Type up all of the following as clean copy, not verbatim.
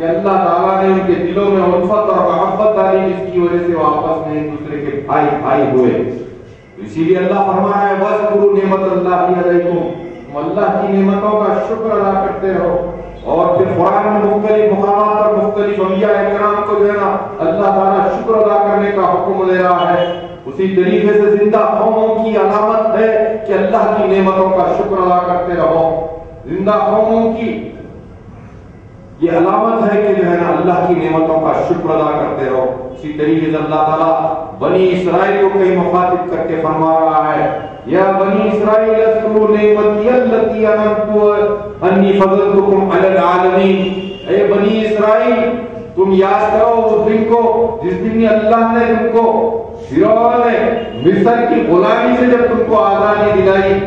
کہ اللہ تعالیٰ نے ان کے دلوں میں الفت اور محبت ڈالی جس کی وجہ سے وہ آپس میں ایک دوسرے کے بھائی بھائی ہوئے. اسی لیے اللہ فرما رہا ہے وَاذْكُرُوا نِعْمَتَ اللَّهِ عَلَيْكُمْ، تم اللہ کی نعمتوں کا شکر ادا کرتے رہو. اور پھر قرآن میں مختلف مقامات پر مختلف انبیاء کرام کو جو ہے نا اللہ تعالیٰ شکر ادا کرنے کا حکم دے رہا ہے. اسی طریقے سے زندہ قوموں کی علامت ہے کہ اللہ کی نعمتوں کا شکر ادا کرتے رہو. زندہ قوموں کی یہ علامت ہے کہ جو ہے نا اللہ کی نعمتوں کا شکر ادا کرتے رہو. اسی طریقے سے اللہ تعالیٰ بنی اسرائیل کو کئی مخاطب کر کے فرما رہا ہے یا بنی اسرائیل اذکروا نعمتی التی انعمت انی فضلتکم علی العالمین. اے بنی اسرائیل تم یاد کرو اس دن کو جس دن اللہ نے تم کو فرعون نے مصر کی غلامی سے جب تم کو آزادی دلائی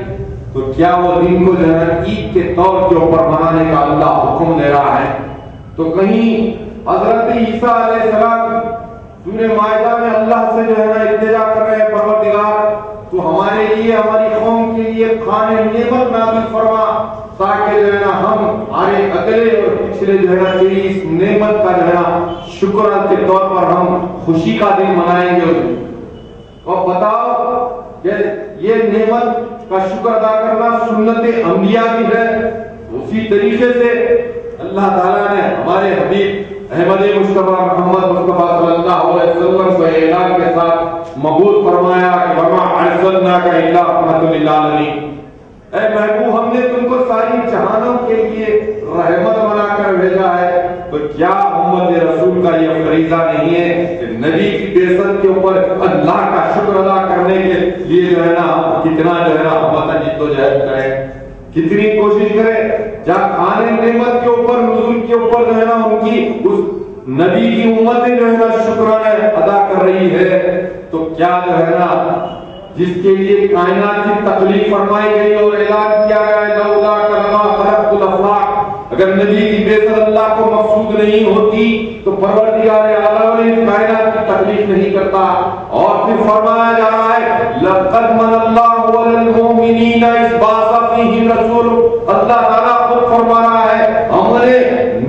تو کیا وہ دن کو جو ہے عید کے طور کے اوپر منانے کا اللہ حکم دے رہا ہے. تو کہیں حضرت عیسیٰ علیہ السلام سورہ مائدہ میں اللہ سے جو ہے نا التجا کر رہے ہیں پروردگار تو ہمارے لیے ہماری قوم کے لیے کھانے نعمت نازل فرما تاکہ جو ہے نا ہم ہمارے اگلے اور پچھلے جو ہے نا تیری اس نعمت کا جو ہے نا شکر کے طور پر ہم خوشی کا دن منائیں گے. اور بتاؤ کہ یہ نعمت کا شکر ادا کرنا سنت انبیاء کی ہے. اسی طریقے سے اللہ تعالیٰ نے ہمارے حبیب احمد مصطفیٰ محمد مصطفیٰ صلی اللہ علیہ وسلم کو اعلان کے ساتھ مبعوث فرمایا کہ وما ارسلناک الا رحمۃ للعالمین. اے محبوب ہم نے تم کو ساری جہانوں کے لیے رحمت بنا کر بھیجا ہے. تو کیا امت رسول کا یہ فریضہ نہیں ہے کہ نبی کی بعثت کے اوپر اللہ کا شکر ادا کرنے کے لیے جو ہے نا کتنا جو ہے نا ہم جدوجہد کریں, کتنی کوشش کریں. جب کھانے نعمت کے اوپر نزول کے اوپر جو ہے نا ان کی اس نبی کی امتیں جو ہے نا شکرانے ادا کر رہی ہے تو کیا جو ہے نا جس کے لیے کائنات کی تخلیق فرمائی گئی اور اعلان کیا گیا ہے لولا کلمہ خلقت الافلاق, اگر نبی کی بعثت اللہ کو مقصود نہیں ہوتی تو پروردگار اعلی نے کائنات کی تخلیق نہیں کرتا. اور پھر فرمایا جا رہا ہے لقد من اللہ علی المؤمنین اذ بعث فیہم رسول, اللہ تعالیٰ خود فرما رہا ہے ہم نے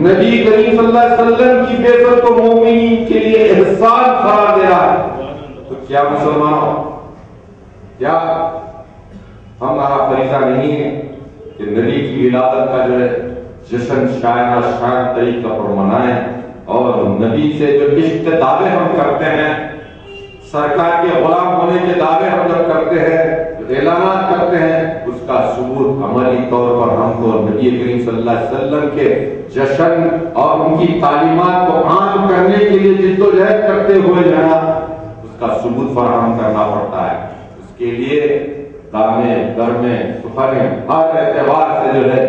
نبی کریم صلی اللہ علیہ وسلم کی بعثت کو مومنین کے لیے احسان قرار دے رہا ہے. تو کیا مسلمانوں کیا ہمارا فریضہ نہیں ہے کہ نبی کی ولادت کا جو ہے جشن شاعرہ شان طریقہ پر منائیں اور نبی سے جو عشق کے دعوے ہم کرتے ہیں, سرکار کے غلام ہونے کے دعوے ہم جب کرتے ہیں, جو اعلانات کرتے ہیں, اس کا ثبوت عملی طور پر ہم کو نبی کریم صلی اللہ علیہ وسلم کے جشن اور ان کی تعلیمات کو عام کرنے کے لیے جدوجہد کرتے ہوئے جو ہے اس کا ثبوت فراہم کرنا پڑتا ہے. اس کے لیے دامے درمے سفریں ہر اعتبار سے جو ہے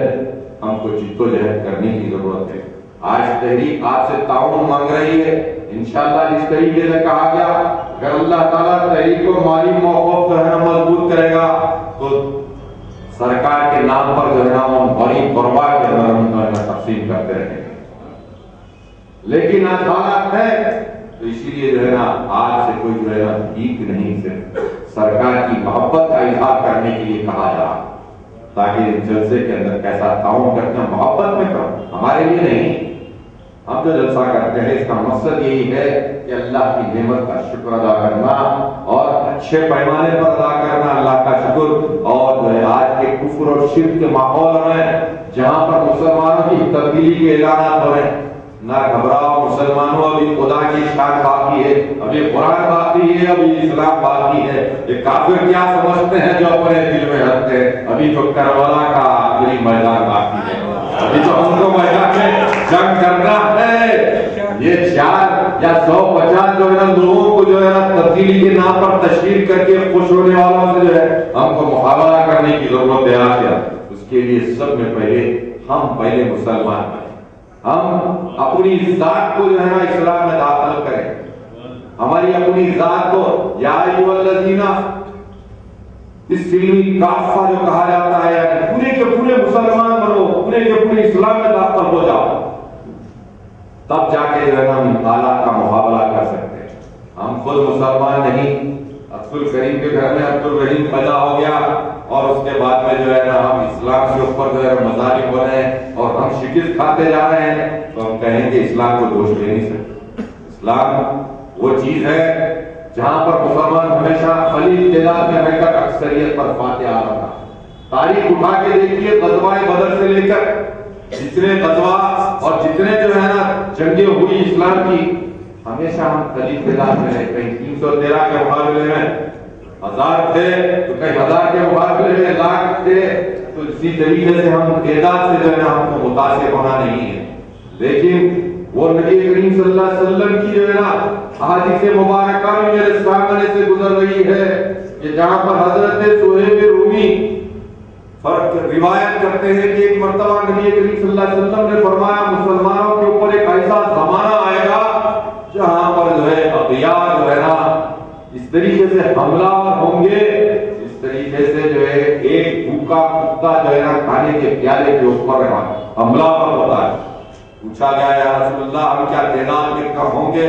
ہم کو جدوجہد کرنے کی ضرورت ہے. آج تحریک آپ سے تعاون مانگ رہی ہے. انشاءاللہ جس طریقے سے کہا گیا اگر اللہ تعالیٰ تحریک کو مالی موقف جو ہے مضبوط کرے گا تو سرکار کے نام پر جو ہے نا ہم بڑی قربا کے اندر ہم تقسیم کرتے رہیں گے. لیکن آج حالات ہے تو اسی لیے جو ہے نا آج سے کوئی جو ہے نا بھیک نہیں, صرف سرکار کی محبت کا اظہار کرنے کے لیے کہا جا رہا تاکہ جلسے کے اندر کیسا تعاون کرتے ہیں محبت میں کرو, ہمارے لیے نہیں. ہم جو جلسہ کرتے ہیں اس کا مقصد یہی ہے کہ اللہ کی نعمت کا شکر ادا کرنا اور اچھے پیمانے پر ادا کرنا اللہ کا شکر. اور جو ہے آج کے کفر اور شرک کے ماحول میں جہاں پر مسلمانوں کی تبدیلی کے اعلانات ہو رہے ہیں, نہ گھبراؤ مسلمانوں, ابھی خدا کی شان باقی ہے, ابھی قرآن باقی ہے, ابھی اسلام باقی ہے. یہ کافر کیا سمجھتے ہیں جو اپنے دل میں رکھتے ہیں ابھی تو کربلا کا آخری میدان باقی ہے, ابھی تو ہم کو میدان میں جنگ کرنا ہے. یہ 4 یا 150 جو ہے نا لوگوں کو جو ہے نا تبدیلی کے نام پر تشہیر کر کے خوش ہونے والوں سے جو ہے ہم کو مقابلہ کرنے کی ضرورت ہے. آج اس کے لیے سب میں پہلے مسلمان بنیں, ہم اپنی ذات کو جو ہے نا اسلام میں داخل کریں, ہماری اپنی ذات کو یا ایھا الذین اس فلمی کافہ جو کہا جاتا ہے یعنی پورے کے پورے مسلمان بنو, پورے کے پورے اسلام میں داخل ہو جاؤ, تب جا کے جو ہے نا ہم حالات کا مقابلہ کر سکتے ہیں. ہم خود مسلمان نہیں, عبد الکریم کے گھر میں عبد الرحیم پیدا ہو گیا, اور اس کے بعد میں جو ہے نا ہم اسلام کے اوپر جو ہے مظالم ہو رہے ہیں اور ہم شکست کھاتے جا رہے ہیں، تو ہم کہیں گے اسلام کو دوش دے نہیں سکتے۔ اسلام وہ چیز ہے جہاں پر مسلمان ہمیشہ خلیل تعداد میں رہ کر اکثریت پر فاتح آ رہا۔ تاریخ اٹھا کے دیکھیے، غزوہ بدر سے لے کر جتنے غزوہ اور جتنے جو ہے نا جنگیں ہوئی اسلام کی، ہمیشہ ہم خلیل تعداد میں رہے، کہیں 313 کے مقابلے میں 1000 تھے تو کہیں 1000 کے مقابلے میں لاکھ تھے، تو اسی طریقے سے ہم تعداد سے جو ہے نا ہم کو متاثر ہونا نہیں ہے، لیکن وہ نبی کریم صلی اللہ علیہ وسلم کی جو ہے نا احادیث مبارکہ میں میرے سامنے سے گزر رہی ہے کہ جہاں پر حضرت صہیب رومی روایت کرتے ہیں کہ ایک مرتبہ نبی کریم صلی اللہ علیہ وسلم نے فرمایا مسلمانوں کے اوپر ایک ایسا زمانہ آئے گا جہاں پر جو ہے اغیار جو ہے نا اس طریقے سے حملہ ہوں گے، اس طریقے سے جو ہے ایک بھوکا کتا جو ہے نا کھانے کے پیالے کے اوپر حملہ ہوتا ہے۔ پوچھا گیا یا رسول اللہ ہم کیا تعداد میں کم ہوں گے؟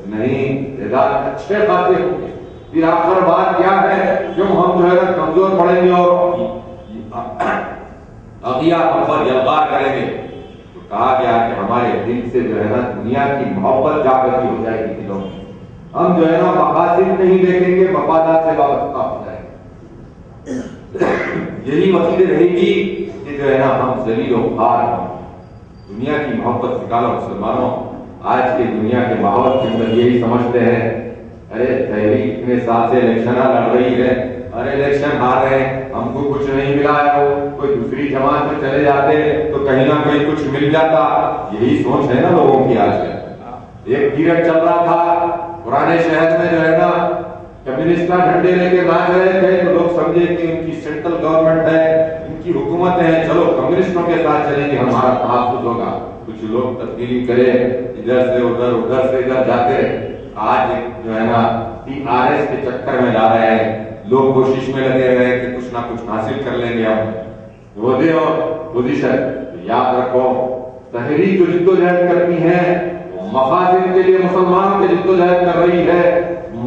نہیں، تعداد اچھے خاصے ہوں گے۔ پھر آخر بات کیا ہے؟ کیوں ہم جو ہے نا کمزور پڑیں گے اور اغیار پر یلغار کریں گے؟ تو کہا گیا کہ ہمارے دل سے جو ہے نا دنیا کی محبت جاگتی ہو جائے گی دلوں میں، ہم جو ہے نا مقاصد نہیں دیکھیں گے، مفادات سے وابستہ ہو جائیں گے۔ یہی وسیلہ رہے گی کہ جو ہے نا ہم ذلیل و خوار ہوں۔ دنیا کی محبت نکالو مسلمانوں، آج کے دنیا کے ماحول کے اندر یہی سمجھتے ہیں ارے تحریک اتنے سال سے الیکشن لڑ رہی ہے، ارے الیکشن ہار رہے ہیں، ہم کو کچھ نہیں ملا ہے، کوئی دوسری جماعت میں چلے جاتے تو کہیں نہ کہیں کچھ مل جاتا۔ یہی سوچ ہے نا لوگوں کی آج کل۔ ایک پیریڈ چل رہا تھا پرانے شہر میں جو ہے نا کمیونسٹ جھنڈے لے کے ناچ رہے تھے تو لوگ سمجھے کہ ان کی سینٹرل گورنمنٹ ہے، ان کی حکومت ہے، چلو کمیونسٹوں کے ساتھ چلیں گے، ہمارا تحفظ ہوگا۔ کچھ لوگ تبدیلی کرے، ادھر سے ادھر، ادھر سے ادھر جاتے، آج جو ہے نا TRS کے چکر میں جا رہے ہیں، لوگ کوشش میں لگے رہے کہ کچھ نہ کچھ حاصل کر لیں گے ہم، عہدے اور پوزیشن۔ یاد رکھو تحریک جو جدوجہد کرتی ہے مفاد کے لیے مسلمانوں کے جدوجہد کر رہی ہے،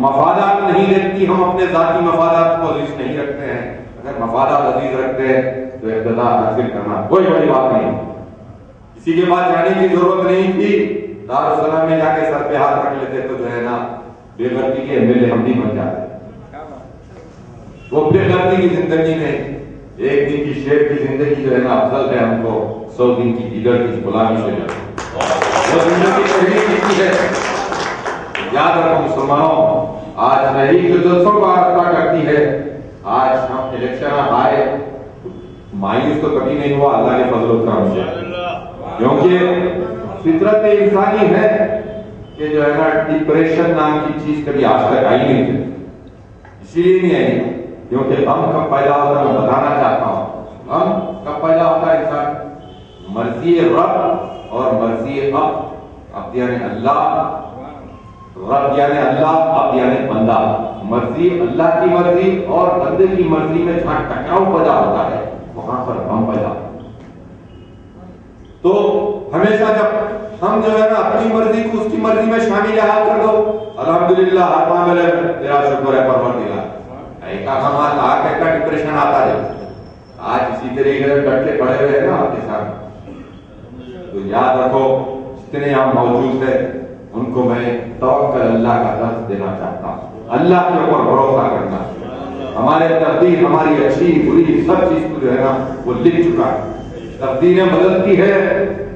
مفادات نہیں دیکھتی۔ ہم اپنے ذاتی مفادات کو عزیز نہیں رکھتے ہیں، اگر مفادات عزیز رکھتے ہیں تو اقتدار حاصل کرنا کوئی بڑی بات نہیں، کسی کے پاس جانے کی ضرورت نہیں تھی، دارالسلام میں جا کے سر پہ ہاتھ رکھ لیتے تو جو ہے نا بے غرضی کے MLA ہم نہیں بن جاتے۔ وہ بے غرضی کی زندگی میں ایک دن کی شیر کی زندگی جو ہے نا افضل ہے ہم کو 100 دن کی دیگر کی غلامی سے جاتے۔ وہ زندگی تحریک کی ہے۔ یاد رکھو مسلمانوں، آج تحریک جو جلسوں کو آراستہ کرتی ہے، آج ہم الیکشن آئے مایوس تو کبھی نہیں ہوا اللہ کے فضل و کرم سے، کیونکہ فطرت انسانی ہے کہ جو ہے نا ڈپریشن نام کی چیز کبھی آج تک آئی نہیں تھی، اسی لیے نہیں آئی کیونکہ غم کب پیدا ہوتا ہے میں بتانا چاہتا ہوں۔ غم کب پیدا ہوتا ہے انسان؟ مرضی رب اور مرضی اب یعنی اللہ، رب یعنی اللہ، اب یعنی بندہ، مرضی اللہ کی مرضی اور بندے کی مرضی میں جہاں ٹکراؤ پیدا ہوتا ہے وہاں پر غم پیدا ہوتا ہے۔ تو ہمیشہ جب ہم جو ہے نا اپنی مرضی کو اس کی مرضی میں شامل حال کر دو، الحمدللہ ہر معاملے میں تیرا شکر ہے پروردگار، ایسا ہم آ کا ڈپریشن آتا جب آج اسی طریقے سے ڈٹ کے کھڑے ہوئے ہیں نا آپ کے ساتھ۔ تو یاد رکھو جتنے یہاں موجود ہیں ان کو میں توکل اللہ کا درس دینا چاہتا ہوں، اللہ کے اوپر بھروسہ کرنا۔ ہمارے تقدیر ہماری اچھی بری سب چیز کو جو ہے نا وہ لکھ چکا ہے، تقدیریں بدلتی ہے،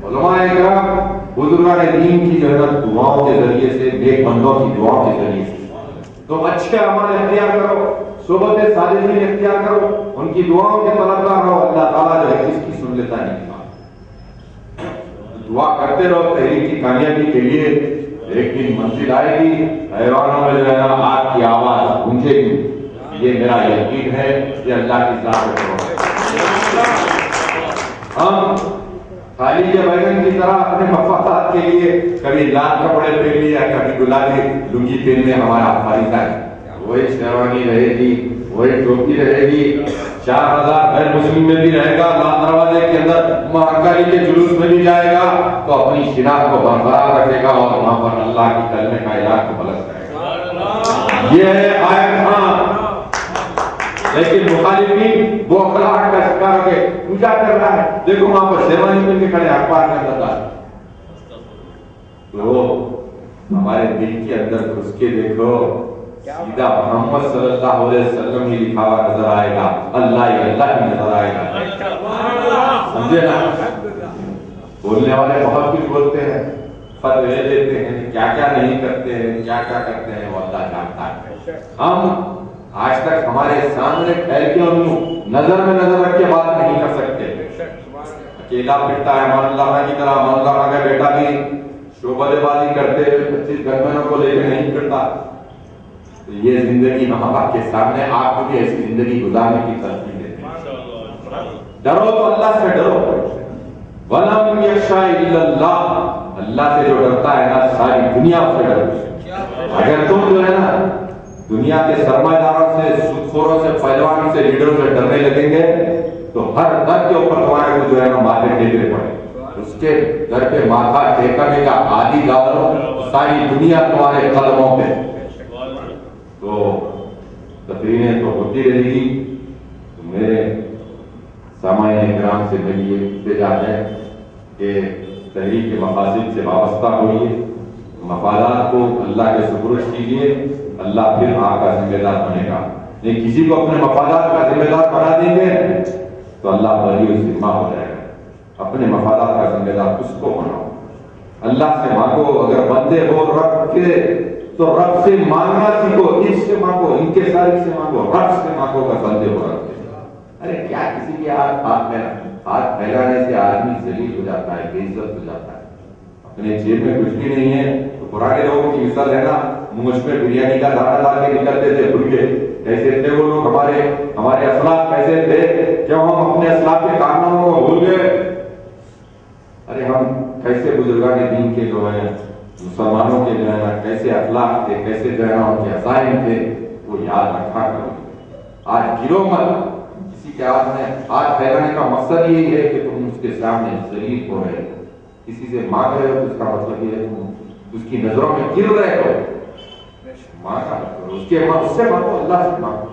علماء کرام بزرگان دین کی جو ہے نا دعاؤں کے ذریعے سے، نیک بندوں کی دعاؤں کے ذریعے سے۔ تو اچھے عمل اختیار کرو، صحبت صالحین اختیار کرو، ان کی دعاؤں کے طلبگار رہو، اللہ تعالیٰ جو ہے اس کی سن لیتا نہیں۔ دعا کرتے رہو تحریک کی کامیابی کے لیے، ایک دن منزل آئے گی، حیوانوں میں جو ہے نا آگ کی آواز گونجے گی، یہ میرا یقین ہے، یہ اللہ کی ذات ہے۔ ہم خالی کے بیگن کی طرح اپنے مفادات کے لیے کبھی لال کپڑے پہن لیا، کبھی گلابی لنگی پہننے ہمارا فائدہ ہے، وہی شیروانی رہے گی، وہی ٹوپی رہے گی، 4000 غیر مسلم میں بھی رہے گا، لال دروازے کے اندر مہاکالی کے جلوس میں بھی جائے گا تو اپنی شناخت کو برقرار رکھے گا اور وہاں پر اللہ کی کلمے کا اعلان کو بلند کرے گا۔ یہ ہے آیت خان، لیکن مخالفین وہ اخلاق کا شکار ہو کے پوجا کر رہا ہے. دیکھو وہاں پر شیروانی پہن کے کھڑے اخبار میں اندر تو ہمارے دل کے اندر گھس کے دیکھو سیدھا محمد صلی اللہ علیہ وسلم ہی لکھا ہوا نظر آئے گا, اللہ ہی نظر آئے گا. سمجھے نا, بولنے والے بہت کچھ بولتے ہیں, فتوے دیتے ہیں, کیا کیا نہیں کرتے ہیں, کیا کیا کرتے ہیں وہ اللہ جانتا ہے. ہم آج تک ہمارے سامنے پھیل کے ان نظر میں نظر رکھ کے بات نہیں کر سکتے. اکیلا پھرتا ہے مولانا کی طرح, مولانا کا بیٹا بھی شعبہ بازی کرتے ہوئے 25 گنمنوں کو لے کے نہیں کرتا. یہ زندگی ماں باپ کے سامنے آپ کو بھی ایسی زندگی گزارنے کی ترغیب دیتے ہیں. ڈرو تو اللہ سے ڈرو. وَلَمْ يَخْشَ إِلَّا اللَّهُ, اللہ سے جو ڈرتا ہے نا ساری دنیا سے ڈرتی. اگر تم جو ہے نا دنیا کے سرمایہ داروں سے, سود خوروں سے, پہلوانوں سے, لیڈروں سے ڈرنے لگیں گے تو ہر در کے اوپر تمہارے کو جو ہے نا ماتھے ٹیکنے پڑے. اس کے در پہ ماتھا ٹیکنے کا عادی ڈالو, ساری دنیا تمہارے قدموں پہ. تو تقریریں تو ہوتی رہے گی. تو میرے سامعین کرام سے میری یہ التجا ہے کہ تحریک کے مقاصد سے وابستہ ہوئیے, مفادات کو اللہ کے سپرد کیجیے, اللہ پھر آپ کا ذمہ دار بنے گا. نہیں کسی کو اپنے مفادات کا ذمہ دار بنا دیں گے تو اللہ بری ذمہ ہو جائے گا. اپنے مفادات کا ذمہ دار اس کو بناؤ. اللہ سے مانگو, اگر بندے ہو رب کے تو رب سے مانگنا سیکھو. اس سے مانگو, ان کے ساری سے مانگو, رب سے مانگو اگر بندے ہو رب کے. ارے کیا کسی کے ہاتھ پھیلانے سے آدمی ذلیل ہو جاتا ہے, بے عزت ہو جاتا ہے. اپنے جیب میں کچھ بھی نہیں ہے تو پرانے لوگوں کی مثال ہے نا, مجھ میں بریانی کا دانہ ڈال کے نکلتے تھے, بھول گئے کیسے تھے وہ لوگ. ہمارے اسلاف کیسے تھے جب ہم اپنے اسلاف کے کارناموں کو بھول گئے. ارے ہم کیسے بزرگان دین کے جو ہے مسلمانوں کے جو ہے نا کیسے اخلاق تھے, کیسے جو ہے نا ان کے عزائم تھے, وہ یاد رکھا کرو. آج گرو مت. کسی کے ہاتھ میں ہاتھ پھیلانے کا مقصد یہی ہے کہ تم اس کے سامنے ذلیل ہو رہے ہو. کسی سے مانگ رہے ہو تو اس کا مطلب یہ ہے تم اس کی نظروں میں گر رہے ہو. مانگا کرو, اس سے مانگو, اللہ سے مانگو.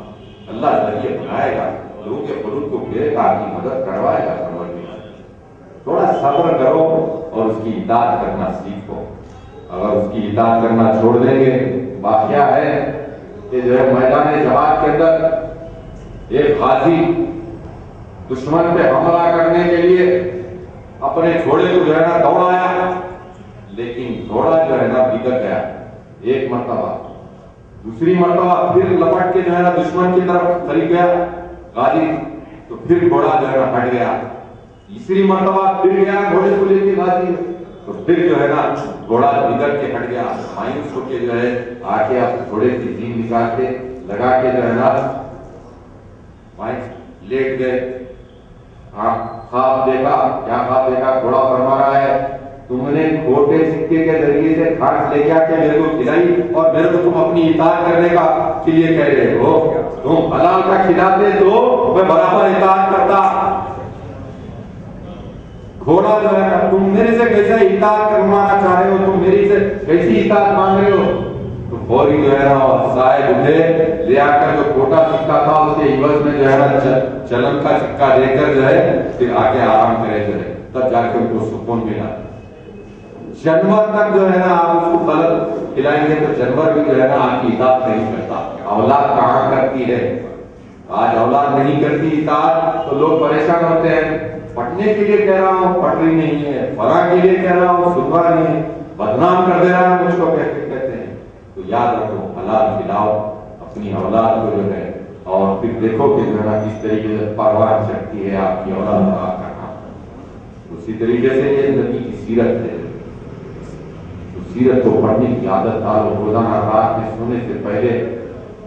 اللہ ذریعے بنائے گا, لوگوں کے قلوب کو پھیرے گا, آپ کی مدد کروائے گا. تھوڑا صبر کرو اور اس کی اطاعت کرنا سیکھو. اگر اس کی اطاعت کرنا چھوڑ دیں گے, واقعہ ہے کہ جو ہے میدان جہاد کے اندر ایک غازی دشمن پہ حملہ کرنے کے لیے اپنے گھوڑے کو جو ہے نا دوڑایا, لیکن گھوڑا جو ہے نا بگڑ گیا. ایک مرتبہ, دوسری مرتبہ پھر لپٹ کے جو ہے نا دشمن کی طرف چلی گیا غازی, تو پھر گھوڑا جو ہے نا ہٹ گیا. تیسری مرتبہ پھر گیا گھوڑے کو لے کے غازی, تو پھر جو ہے نا گھوڑا بگڑ کے ہٹ گیا. مایوس ہو کے جو ہے آ کے آپ گھوڑے کی جین نکال کے لگا کے جو ہے نا لیٹ گئے. خواب دیکھا, کیا خواب دیکھا؟ گھوڑا فرما رہا ہے تم نے کھوٹے سکے کے ذریعے سے کھاٹ لے کے آ کے میرے کو کھلائی اور میرے کو تم اپنی اطاعت کرنے کا کے لیے کہہ رہے ہو. تم حلال کا کھلاتے تو میں برابر اطاعت کرتا. گھوڑا جو ہے نا تم میرے سے کیسے اطاعت کروانا چاہ رہے ہو, تم میری سے کیسی اطاعت مانگ رہے ہو. تو فوری جو ہے نا صاحب اٹھے, لے آ کر جو کھوٹا سکہ تھا اس کے عوض میں جو ہے نا چلن کا سکہ دے کر جو ہے پھر آگے آرام کرے جو ہے, تب جا کے ان کو سکون ملا. جانور تک جو ہے نا آپ اس کو غلط کھلائیں گے تو جانور بھی جو ہے نا آپ کی اطاعت نہیں کرتا. اولاد کہاں کرتی ہے؟ آج اولاد نہیں کرتی اطاعت تو لوگ پریشان ہوتے ہیں. پڑھنے کے لیے کہہ رہا ہوں, پڑھ رہی نہیں ہے. فلاں کے لیے کہہ رہا ہوں, سنوا نہیں ہے. بدنام کر دے رہا ہوں, مجھ کو کہتے ہیں. تو یاد رکھو, حلال کھلاؤ اپنی اولاد کو جو ہے, اور پھر دیکھو کہ جو ہے نا کس طریقے سے پروان چڑھتی ہے آپ کی اولاد آپ کا کام. اسی طریقے سے یہ نبی کی سیرت ہے, سیرت کو پڑھنے کی عادت ڈالو. روزانہ رات میں سونے سے پہلے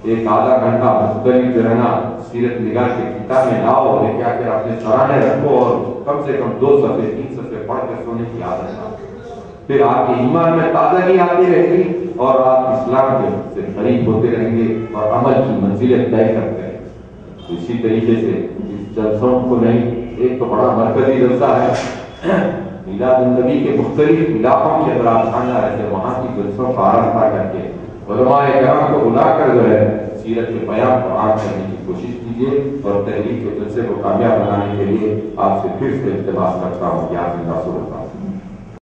ایک آدھا گھنٹہ مختلف جو ہے نا سیرت نگاہ کے کتابیں لاؤ, لے کے آ کر اپنے سرانے رکھو اور کم سے کم 2 صفحے 3 صفحے پڑھ کے سونے کی عادت لاؤ. پھر آپ کے ایمان میں تازگی آتی رہے گی اور آپ اسلام کے سے قریب ہوتے رہیں گے اور عمل کی منزلیں طے کرتے ہیں. اسی طریقے سے اس جلسوں کو نہیں, ایک تو بڑا مرکزی جلسہ ہے میلاد النبی کے مختلف علاقوں کے اندر آپ جانا رہتے, وہاں کی جلسوں کا آرامہ کر کے علماء کرام کو بلا کر جو ہے سیرت کے بیان کو عام کرنے کی کوشش کیجیے، اور تحریک کے جلسے کو کامیاب بنانے کے لیے آپ سے پھر سے التماس کرتا ہوں کہ آپ زندہ صورت